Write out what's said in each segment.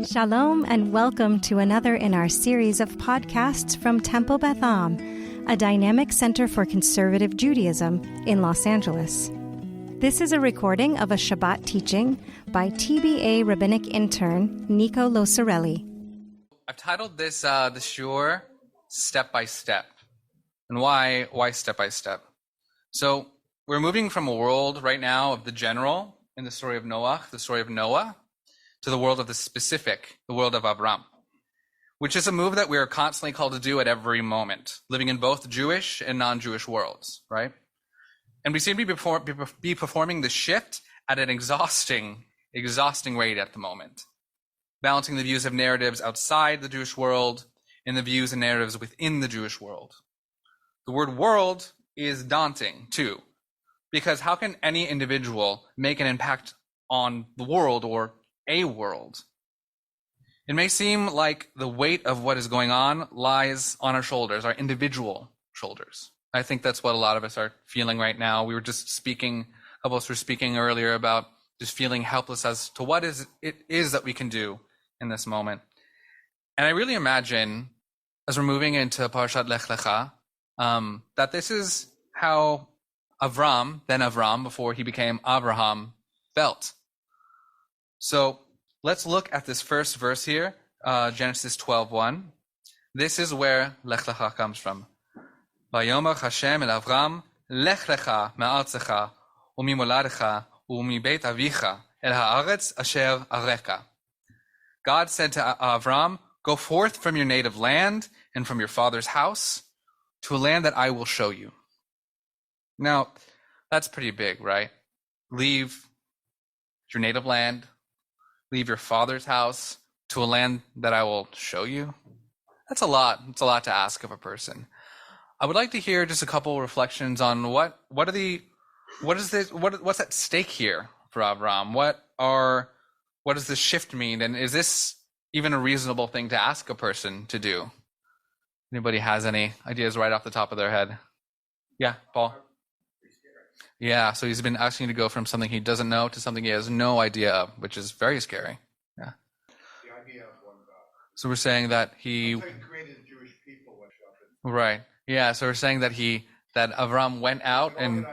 Shalom and welcome to another in our series of podcasts from Temple Beth, a dynamic center for conservative Judaism in Los Angeles. This is a recording of a Shabbat teaching by TBA Rabbinic intern Nico Losorelli. I've titled this shiur Step by Step. And why step by step? So we're moving from a world right now of the general in the story of Noah, to the world of the specific, the world of Avram, which is a move that we are constantly called to do at every moment, living in both Jewish and non-Jewish worlds, right? And we seem to be performing the shift at an exhausting rate at the moment, balancing the views of narratives outside the Jewish world and the views and narratives within the Jewish world. The word world is daunting too, because how can any individual make an impact on the world or a world? It may seem like the weight of what is going on lies on our shoulders, our individual shoulders. I think that's what a lot of us are feeling right now. We were just speaking, a couple of us were speaking earlier about just feeling helpless as to what it is that we can do in this moment. And I really imagine, as we're moving into Parashat Lech Lecha, that this is how Avram, before he became Abraham, felt. So let's look at this first verse here, Genesis 12:1. This is where Lech Lecha comes from. Vayomach Hashem el Avram, Lech Lecha me'artzecha u'mimoladecha u'mibeit avicha el haaretz asher areka. God said to Avram, go forth from your native land and from your father's house to a land that I will show you. Now, that's pretty big, right? Leave your native land, leave your father's house to a land that I will show you. That's a lot. It's a lot to ask of a person. I would like to hear just a couple reflections on what's at stake here for Avram? What does this shift mean? And is this even a reasonable thing to ask a person to do? Anybody has any ideas right off the top of their head? Yeah, Paul? Yeah, so he's been asking to go from something he doesn't know to something he has no idea of, which is very scary. Yeah. The idea of one God. So we're saying that he created Jewish people. Right. Yeah, so we're saying that Avram went out and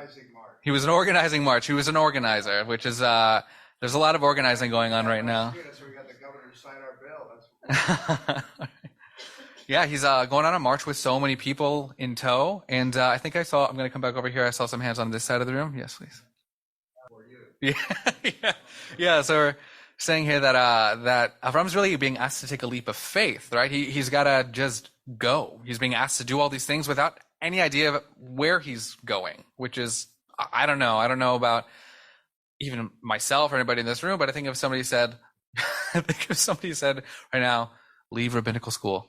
he was an organizing march. He was an organizer, which is there's a lot of organizing going on right now. So we got the governor to sign our bill. That's Yeah, he's going on a march with so many people in tow, and I think I'm going to come back over here. I saw some hands on this side of the room. Yes, please. For you. Yeah. So we're saying here that Avram's really being asked to take a leap of faith, right? He's got to just go. He's being asked to do all these things without any idea of where he's going, which is, I don't know. I don't know about even myself or anybody in this room, but I think if somebody said right now, leave rabbinical school,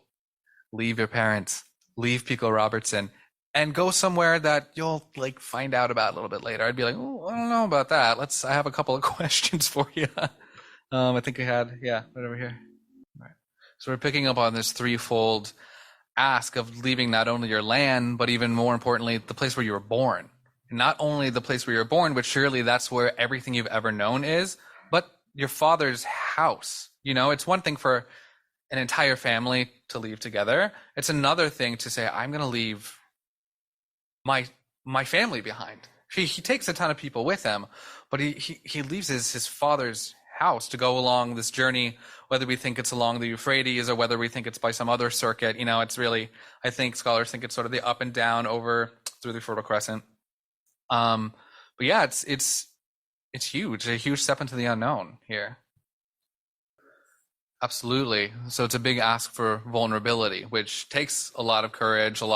leave your parents, leave Pico Robertson, and go somewhere that you'll find out about a little bit later, I'd be like, oh, I don't know about that. I have a couple of questions for you. I think I had, right over here. All right. So we're picking up on this threefold ask of leaving not only your land, but even more importantly, the place where you were born. And not only the place where you were born, but surely that's where everything you've ever known is, but your father's house. You know, it's one thing for an entire family to leave together. It's another thing to say, I'm going to leave my family behind. He takes a ton of people with him, but he leaves his father's house to go along this journey, whether we think it's along the Euphrates or whether we think it's by some other circuit. You know, it's really, I think scholars think it's sort of the up and down over through the Fertile Crescent. But yeah, it's huge, a huge step into the unknown here. Absolutely. So it's a big ask for vulnerability, which takes a lot of courage, a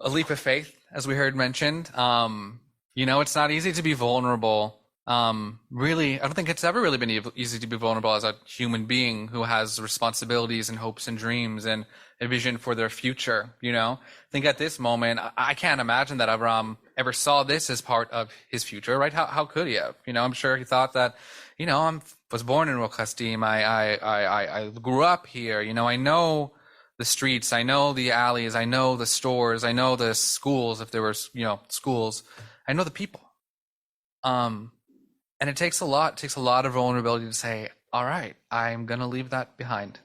leap of faith, as we heard mentioned. It's not easy to be vulnerable. Really, I don't think it's ever really been easy to be vulnerable as a human being who has responsibilities and hopes and dreams and a vision for their future. I think at this moment, I can't imagine that Avram ever saw this as part of his future, right? How could he have? I'm sure he thought that, I was born in Rochastim. I grew up here. I know the streets. I know the alleys. I know the stores. I know the schools, if there were, schools. I know the people. And it takes a lot of vulnerability to say, All right, I'm going to leave that behind.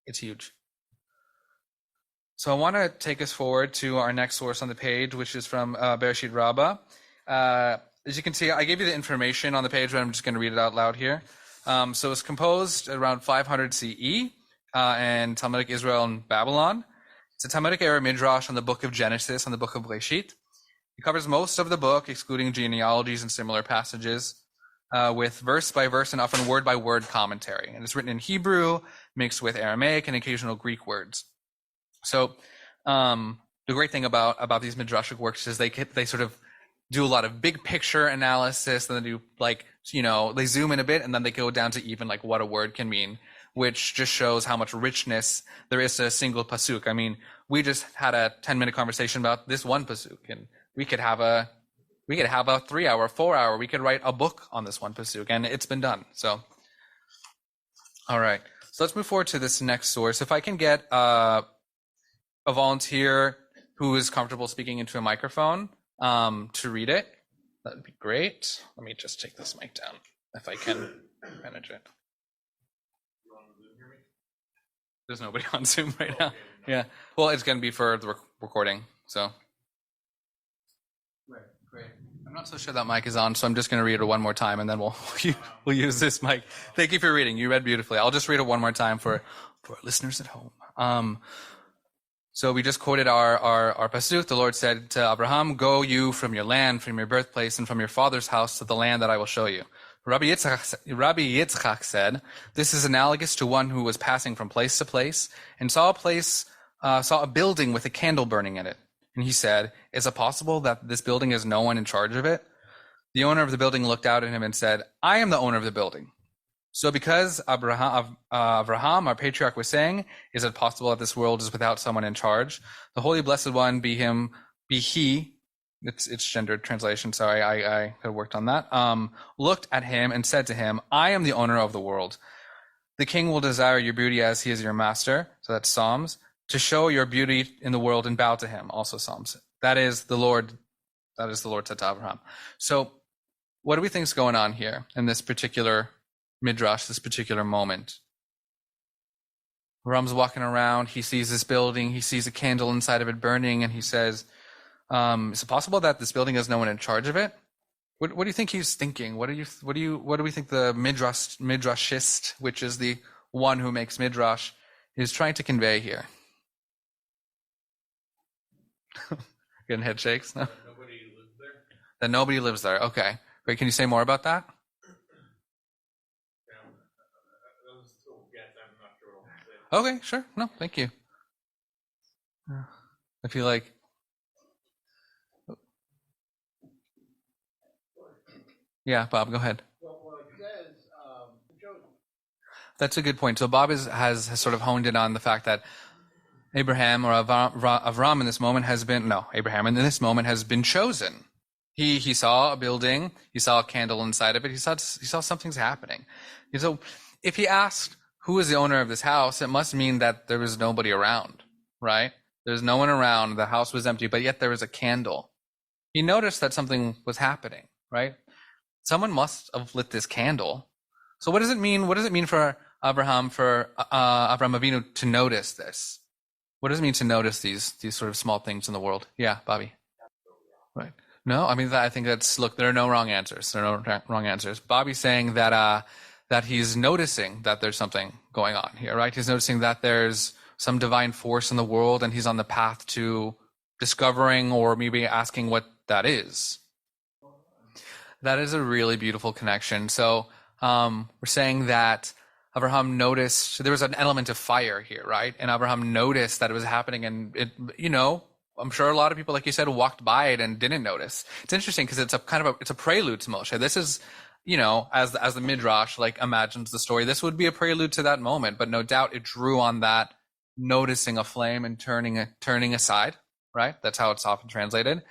It's huge. So I want to take us forward to our next source on the page, which is from Bereshit Rabbah. As you can see, I gave you the information on the page, but I'm just going to read it out loud here. So it's composed around 500 CE in Talmudic Israel and Babylon. It's a Talmudic era midrash on the book of Genesis, on the book of Breshit. It covers most of the book, excluding genealogies and similar passages, with verse by verse and often word by word commentary. And it's written in Hebrew, mixed with Aramaic and occasional Greek words. So the great thing about these midrashic works is they sort of do a lot of big picture analysis, and they do they zoom in a bit, and then they go down to even like what a word can mean, which just shows how much richness there is to a single pasuk. I mean, we just had a 10-minute conversation about this one pasuk, and we could have a 3-hour, 4-hour, we could write a book on this one pasuk, and it's been done. So, all right. So let's move forward to this next source. If I can get a volunteer who is comfortable speaking into a microphone to read it, that would be great. Let me just take this mic down if I can manage it. There's nobody on Zoom right now. Yeah. Well, it's going to be for the recording. So. Right. Great. I'm not so sure that mic is on, so I'm just going to read it one more time, and then we'll use this mic. Thank you for reading. You read beautifully. I'll just read it one more time for listeners at home. So we just quoted our pasuk. The Lord said to Abraham, "Go you from your land, from your birthplace, and from your father's house to the land that I will show you." Rabbi Yitzchak said, "This is analogous to one who was passing from place to place and saw a building with a candle burning in it. And he said, 'Is it possible that this building has no one in charge of it?' The owner of the building looked out at him and said, 'I am the owner of the building.' So because Abraham, our patriarch, was saying, 'Is it possible that this world is without someone in charge?' The Holy Blessed One, be he, it's gendered translation, sorry, I had worked on that, looked at him and said to him, 'I am the owner of the world. The king will desire your beauty as he is your master,'" so that's Psalms, "'to show your beauty in the world and bow to him,'" also Psalms. That is the Lord said to Abraham. So what do we think is going on here in this particular midrash, this particular moment? Abraham's walking around, he sees this building, he sees a candle inside of it burning, and he says, "Is it possible that this building has no one in charge of it?" What do you think he's thinking? What do we think the midrashist, which is the one who makes midrash, is trying to convey here? Getting head shakes? No? Nobody lives there? That nobody lives there. Okay. Great. Can you say more about that? Okay, sure. No, thank you. I feel like... Yeah, Bob, go ahead. Well, it says, That's a good point. So Bob has sort of honed in on the fact that Abraham, or Avram in this moment Abraham in this moment has been chosen. He saw a building, he saw a candle inside of it, he saw something's happening. So if he asked who is the owner of this house, it must mean that there was nobody around, right? There's no one around, the house was empty, but yet there was a candle. He noticed that something was happening, right? Someone must have lit this candle. So what does it mean? What does it mean for Abraham Avinu to notice this? What does it mean to notice these sort of small things in the world? Yeah, Bobby. Right. No, I mean, I think there are no wrong answers. There are no wrong answers. Bobby's saying that he's noticing that there's something going on here, right? He's noticing that there's some divine force in the world, and he's on the path to discovering or maybe asking what that is. That is a really beautiful connection. So we're saying that Abraham noticed there was an element of fire here, right? And Abraham noticed that it was happening, and it, I'm sure a lot of people, like you said, walked by it and didn't notice. It's interesting because it's a prelude to Moshe. This is, as the midrash imagines the story, this would be a prelude to that moment. But no doubt it drew on that noticing a flame and turning aside, right? That's how it's often translated.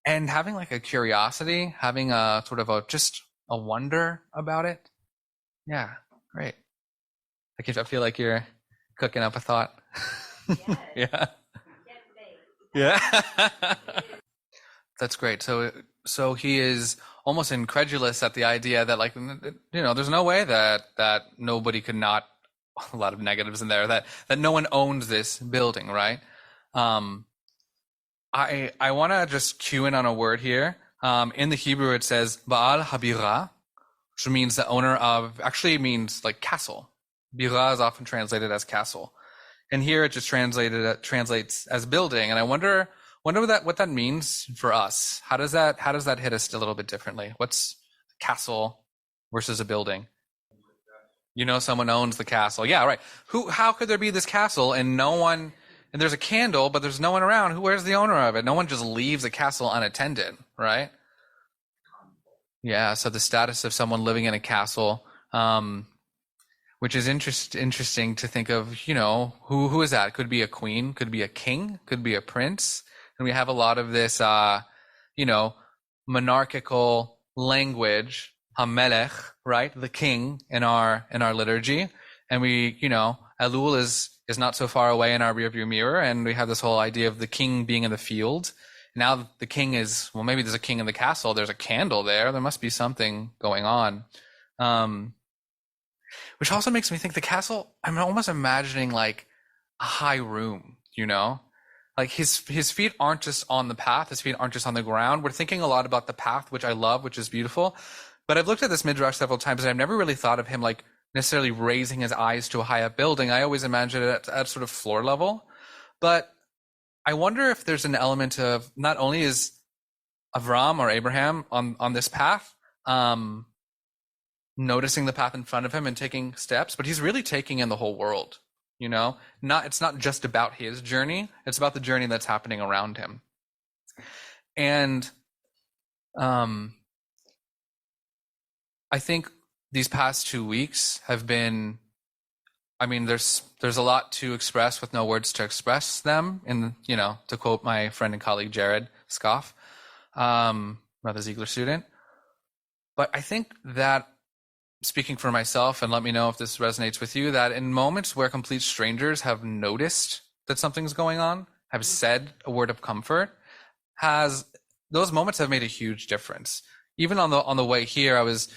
And having a curiosity, having a sort of just a wonder about it. Yeah, great. I feel like you're cooking up a thought. Yes. Yeah. Yeah. That's great. So so he is almost incredulous at the idea that, like, there's no way that nobody could not, a lot of negatives in there, that no one owns this building, right? I want to just cue in on a word here. In the Hebrew, it says Baal Habira, which means the owner of, actually means like castle. Bira is often translated as castle. And here it just translates as building. And I wonder what that means for us. How does that hit us a little bit differently? What's a castle versus a building? Someone owns the castle. Yeah, right. How could there be this castle and there's a candle, but there's no one around? Where's the owner of it? No one just leaves a castle unattended, right? Yeah, so the status of someone living in a castle, which is interesting to think of, who is that? Could be a queen, could be a king, could be a prince. And we have a lot of this, monarchical language, hamelech, right? The king in our liturgy. And we, Elul is not so far away in our rearview mirror. And we have this whole idea of the king being in the field. Now the king is, well, maybe there's a king in the castle. There's a candle there. There must be something going on. Which also makes me think the castle, I'm almost imagining like a high room, like his feet aren't just on the path. His feet aren't just on the ground. We're thinking a lot about the path, which I love, which is beautiful. But I've looked at this midrash several times and I've never really thought of him like necessarily raising his eyes to a high up building. I always imagine it at sort of floor level. But I wonder if there's an element of not only is Avram or Abraham on this path, noticing the path in front of him and taking steps, but he's really taking in the whole world. It's not just about his journey, it's about the journey that's happening around him. And I think these past 2 weeks have been, there's a lot to express with no words to express them, to quote my friend and colleague Jared Scoff, another Ziegler student. But I think that, speaking for myself, and let me know if this resonates with you, that in moments where complete strangers have noticed that something's going on, have said a word of comfort, those moments have made a huge difference. Even on the way here, I was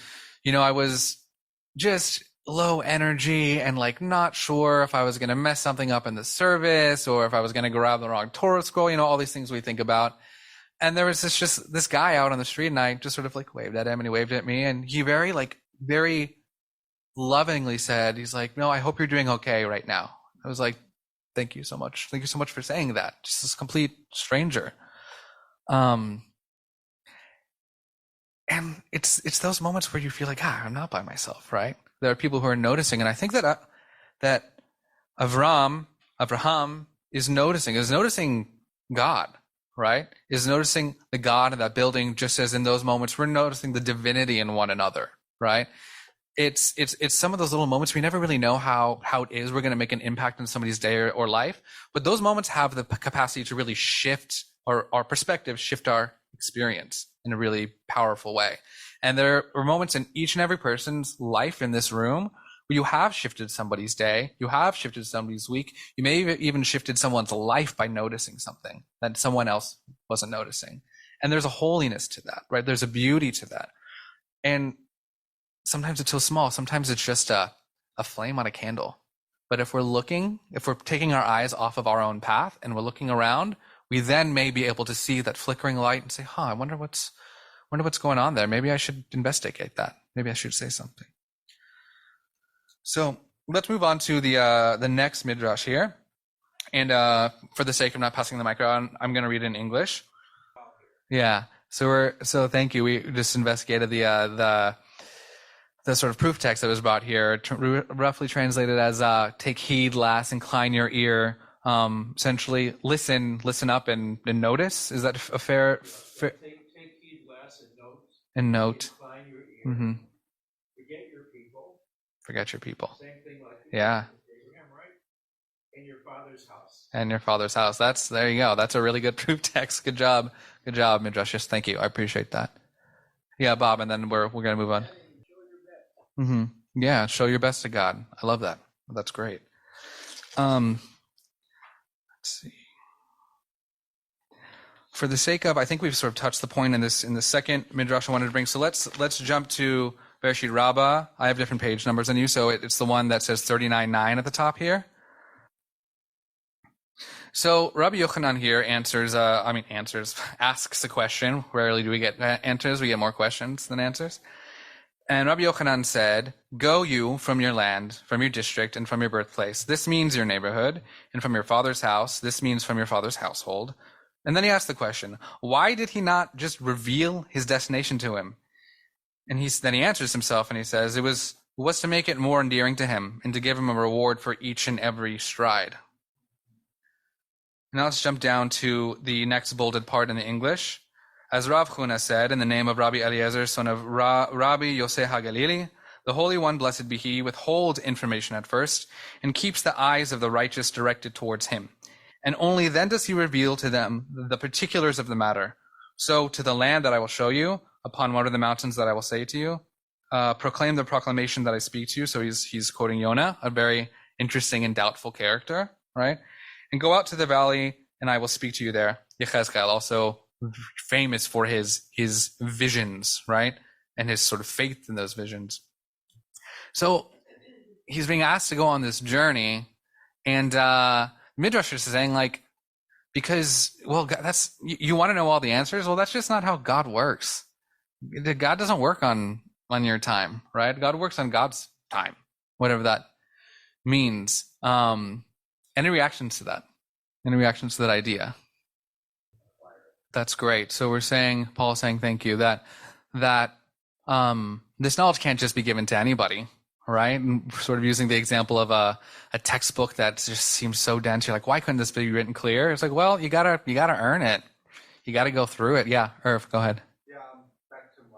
just low energy and like not sure if I was going to mess something up in the service or if I was going to grab the wrong Torah scroll, all these things we think about. And there was this guy out on the street, and I just sort of like waved at him, and he waved at me, and he very lovingly said, he's like, "No, I hope you're doing okay right now." I was like, "Thank you so much. Thank you so much for saying that." Just this complete stranger. And it's those moments where you feel like, I'm not by myself, right? There are people who are noticing, and I think that Avraham is noticing God, right? Is noticing the God in that building, just as in those moments we're noticing the divinity in one another, right? It's some of those little moments we never really know how it is we're going to make an impact in somebody's day or life, but those moments have the capacity to really shift our perspective, shift our experience in a really powerful way. And there are moments in each and every person's life in this room where you have shifted somebody's day, you have shifted somebody's week, you may have even shifted someone's life by noticing something that someone else wasn't noticing. And there's a holiness to that, right? There's a beauty to that. And sometimes it's so small, sometimes it's just a flame on a candle. But if we're taking our eyes off of our own path and we're looking around, we then may be able to see that flickering light and say, I wonder what's going on there. Maybe I should investigate that. Maybe I should say something. So let's move on to the next midrash here. And for the sake of not passing the mic around, I'm going to read it in English. Yeah. So thank you. We just investigated the sort of proof text that was brought here, roughly translated as take heed, lass, incline your ear. Essentially listen up and notice. Is that a fair? Take heed, lass, and note. Incline your ear. Mm-hmm. Forget your people. Forget your people. Same thing like yeah. Abraham, right? In your father's house. And your father's house. There you go. That's a really good proof text. Good job, Midrash. Yes, thank you. I appreciate that. Yeah, Bob, and then we're gonna move on. Mm-hmm. Yeah, show your best to God. I love that. That's great. Let's see. for the sake of, I think we've sort of touched the point in the second midrash I wanted to bring. So let's jump to Bereshit Rabbah. I have different page numbers than you, so it's the one that says 39:9 at the top here. So Rabbi Yochanan here asks a question. Rarely do we get answers. We get more questions than answers. And Rabbi Yochanan said, "Go you from your land, from your district, and from your birthplace. This means your neighborhood, and from your father's house. This means from your father's household." And then he asked the question, why did he not just reveal his destination to him? And then he answers himself and he says, it was to make it more endearing to him and to give him a reward for each and every stride. Now let's jump down to the next bolded part in the English. As Rav Huna said, in the name of Rabbi Eliezer, son of Rabbi Yosef HaGalili, the Holy One, blessed be he, withholds information at first and keeps the eyes of the righteous directed towards him. And only then does he reveal to them the particulars of the matter. So to the land that I will show you, upon one of the mountains that I will say to you, proclaim the proclamation that I speak to you. So he's quoting Yonah, a very interesting and doubtful character, right? And go out to the valley, and I will speak to you there. Yechezkel, also famous for his visions, right? And his sort of faith in those visions. So he's being asked to go on this journey, and Midrash is saying, like, because, well, that's, you want to know all the answers? Well, that's just not how God works. God doesn't work on your time, right? God works on God's time, whatever that means. Any reactions to that? Any reactions to that idea? That's great. So Paul is saying, thank you, that this knowledge can't just be given to anybody, right? And sort of using the example of a textbook that just seems so dense. You're like, why couldn't this be written clear? It's like, well, you gotta earn it. You gotta go through it. Yeah, Irv, go ahead. Yeah, back to my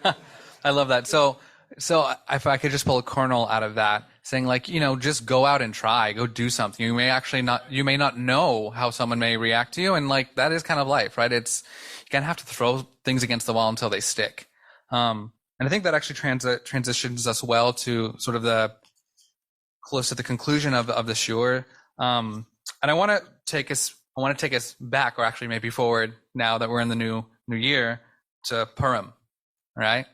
wife. I love that. So if I could just pull a kernel out of that, saying, like, just go out and try, go do something. You may not know how someone may react to you, and like that is kind of life, right? You kind of have to throw things against the wall until they stick. And I think that actually transitions us well to sort of close to the conclusion of the shiur. And I want to take us back, or actually maybe forward, now that we're in the new year, to Purim, right?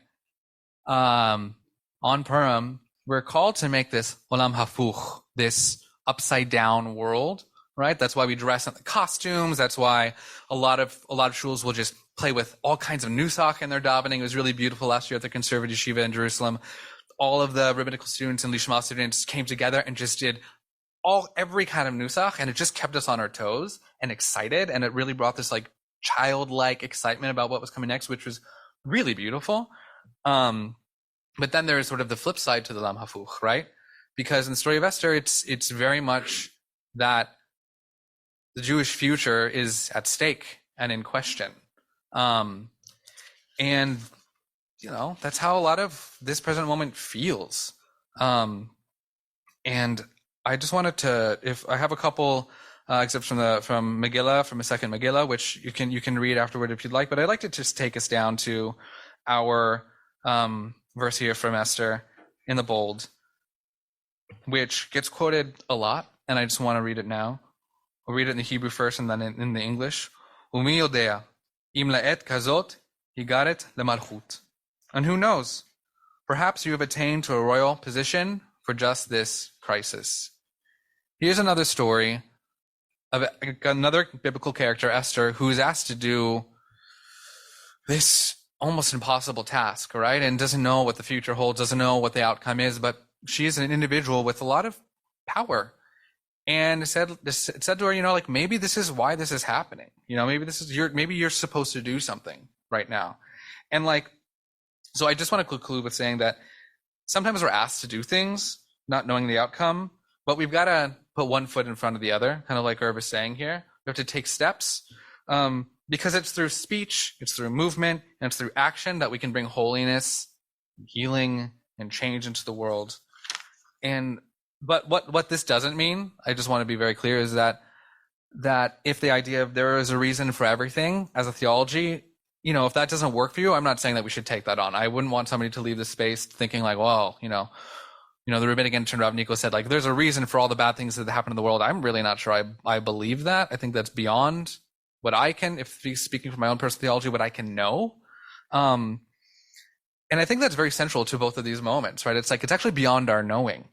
On Purim, we're called to make this olam hafuch, this upside down world, right? That's why we dress in the costumes. That's why a lot of shuls will just play with all kinds of nusach in their davening. It was really beautiful last year at the conservative yeshiva in Jerusalem. All of the rabbinical students and lishma students came together and just did every kind of nusach, and it just kept us on our toes and excited, and it really brought this like childlike excitement about what was coming next, which was really beautiful. But then there is sort of the flip side to the olam hafuch, right? Because in the story of Esther, it's very much that the Jewish future is at stake and in question. And that's how a lot of this present moment feels. And I just wanted to, if I have a couple excerpts from Megillah, from a second Megillah, which you can read afterward if you'd like, but I'd like to just take us down to our verse here from Esther in the bold, which gets quoted a lot, and I just want to read it now. We'll read it in the Hebrew first and then in the English. Umi yodea, im la'et kazot, higaret lemalchut. And who knows? Perhaps you have attained to a royal position for just this crisis. Here's another story of another biblical character, Esther, who is asked to do this almost impossible task, right? And doesn't know what the future holds, doesn't know what the outcome is, but she is an individual with a lot of power. And it said to her, like, maybe this is why this is happening. Maybe you're supposed to do something right now. And like, so I just want to conclude with saying that sometimes we're asked to do things, not knowing the outcome, but we've got to put one foot in front of the other, kind of like Irv is saying here. We have to take steps. Because it's through speech, it's through movement, and it's through action that we can bring holiness, healing, and change into the world. But what this doesn't mean, I just want to be very clear, is that if the idea of there is a reason for everything as a theology, if that doesn't work for you, I'm not saying that we should take that on. I wouldn't want somebody to leave this space thinking like, well, the rabbinic intern Rabbi Nico said, like, there's a reason for all the bad things that happen in the world. I'm really not sure I believe that. I think that's beyond what I can, if speaking from my own personal theology, what I can know. And I think that's very central to both of these moments, right? It's like, it's actually beyond our knowing,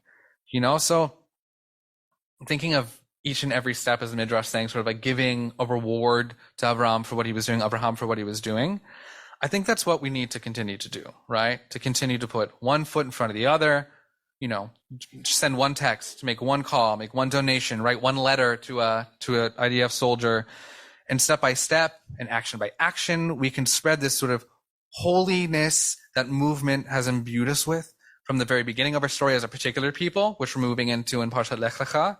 So thinking of each and every step as the Midrash saying, sort of like giving a reward to Abraham for what he was doing, I think that's what we need to continue to do, right? To continue to put one foot in front of the other, send one text, make one call, make one donation, write one letter to a IDF soldier, and step by step and action by action, we can spread this sort of holiness that movement has imbued us with from the very beginning of our story as a particular people, which we're moving into in Parshat Lech Lecha,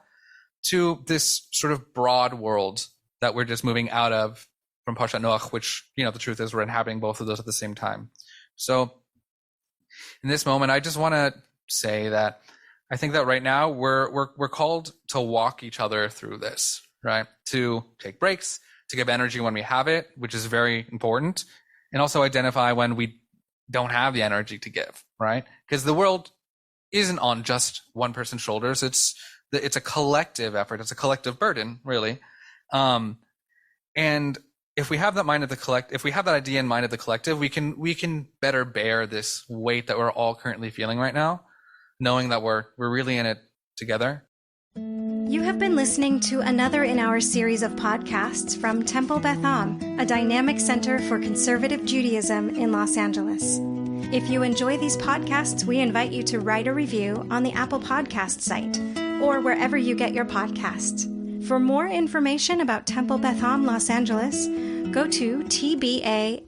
to this sort of broad world that we're just moving out of from Parshat Noach, which, the truth is we're inhabiting both of those at the same time. So in this moment, I just want to say that I think that right now we're called to walk each other through this, right? To take breaks, to give energy when we have it, which is very important, and also identify when we don't have the energy to give, right? Because the world isn't on just one person's shoulders. It's a collective effort. It's a collective burden, really. And if we have that mind of the if we have that idea in mind of the collective, we can better bear this weight that we're all currently feeling right now, knowing that we're really in it together. You have been listening to another in our series of podcasts from Temple Beth Am, a dynamic center for conservative Judaism in Los Angeles. If you enjoy these podcasts, we invite you to write a review on the Apple Podcast site or wherever you get your podcasts. For more information about Temple Beth Am Los Angeles, go to tbala.org.